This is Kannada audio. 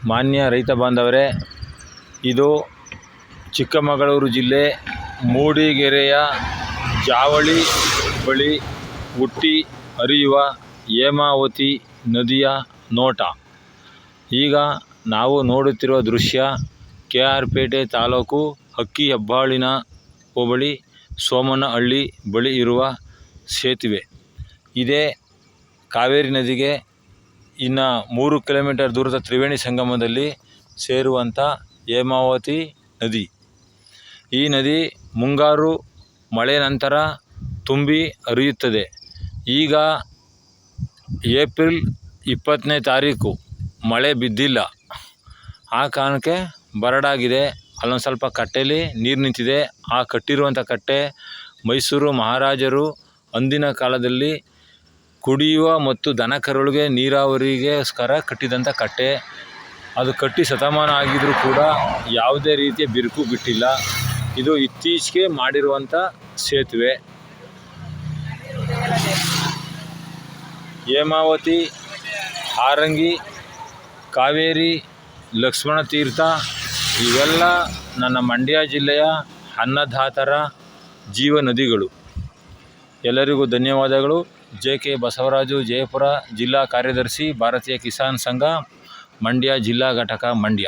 ಮಾನ್ಯ ರೈತ ಬಾಂಧವರೇ, ಇದು ಚಿಕ್ಕಮಗಳೂರು ಜಿಲ್ಲೆ ಮೂಡಿಗೆರೆಯ ಜಾವಳಿ ಬಳಿ ಹುಟ್ಟಿ ಹರಿಯುವ ಹೇಮಾವತಿ ನದಿಯ ನೋಟ. ಈಗ ನಾವು ನೋಡುತ್ತಿರುವ ದೃಶ್ಯ ಕೆ.ಆರ್. ಪೇಟೆ ತಾಲೂಕು ಅಕ್ಕಿಹೆಬ್ಬಾಳಿನ ಹೋಬಳಿ ಸೋಮನಹಳ್ಳಿ ಬಳಿ ಇರುವ ಸೇತುವೆ. ಇದೇ ಕಾವೇರಿ ನದಿಗೆ ಇನ್ನು 3 ಕಿಲೋಮೀಟರ್ ದೂರದ ತ್ರಿವೇಣಿ ಸಂಗಮದಲ್ಲಿ ಸೇರುವಂಥ ಹೇಮಾವತಿ ನದಿ. ಈ ನದಿ ಮುಂಗಾರು ಮಳೆ ನಂತರ ತುಂಬಿ ಹರಿಯುತ್ತದೆ. ಈಗ ಏಪ್ರಿಲ್ 20ನೇ ತಾರೀಕು, ಮಳೆ ಬಿದ್ದಿಲ್ಲ. ಆ ಕಾರಣಕ್ಕೆ ಬರಡಾಗಿದೆ. ಅಲ್ಲೊಂದು ಸ್ವಲ್ಪ ಕಟ್ಟೆಯಲ್ಲಿ ನೀರು ನಿಂತಿದೆ. ಆ ಕಟ್ಟಿರುವಂಥ ಕಟ್ಟೆ ಮೈಸೂರು ಮಹಾರಾಜರು ಅಂದಿನ ಕಾಲದಲ್ಲಿ ಕುಡಿಯುವ ಮತ್ತು ದನಕರುಗಳಿಗೆ ನೀರಾವರಿಗೋಸ್ಕರ ಕಟ್ಟಿದಂಥ ಕಟ್ಟೆ. ಅದು ಕಟ್ಟಿ ಶತಮಾನ ಆಗಿದ್ರೂ ಕೂಡ ಯಾವುದೇ ರೀತಿಯ ಬಿರುಕು ಬಿಟ್ಟಿಲ್ಲ. ಇದು ಇತ್ತೀಚೆಗೆ ಮಾಡಿರುವಂಥ ಸೇತುವೆ. ಹೇಮಾವತಿ, ಹಾರಂಗಿ, ಕಾವೇರಿ, ಲಕ್ಷ್ಮಣ ತೀರ್ಥ ಇವೆಲ್ಲ ನನ್ನ ಮಂಡ್ಯ ಜಿಲ್ಲೆಯ ಅನ್ನದಾತರ ಜೀವ ನದಿಗಳು. ಎಲ್ಲರಿಗೂ ಧನ್ಯವಾದಗಳು. ಜೆ.ಕೆ. ಬಸವರಾಜು, ಜಯಪುರ ಜಿಲ್ಲಾ ಕಾರ್ಯದರ್ಶಿ, ಭಾರತೀಯ ಕಿಸಾನ್ ಸಂಘ, ಮಂಡ್ಯ ಜಿಲ್ಲಾ ಘಟಕ, ಮಂಡ್ಯ.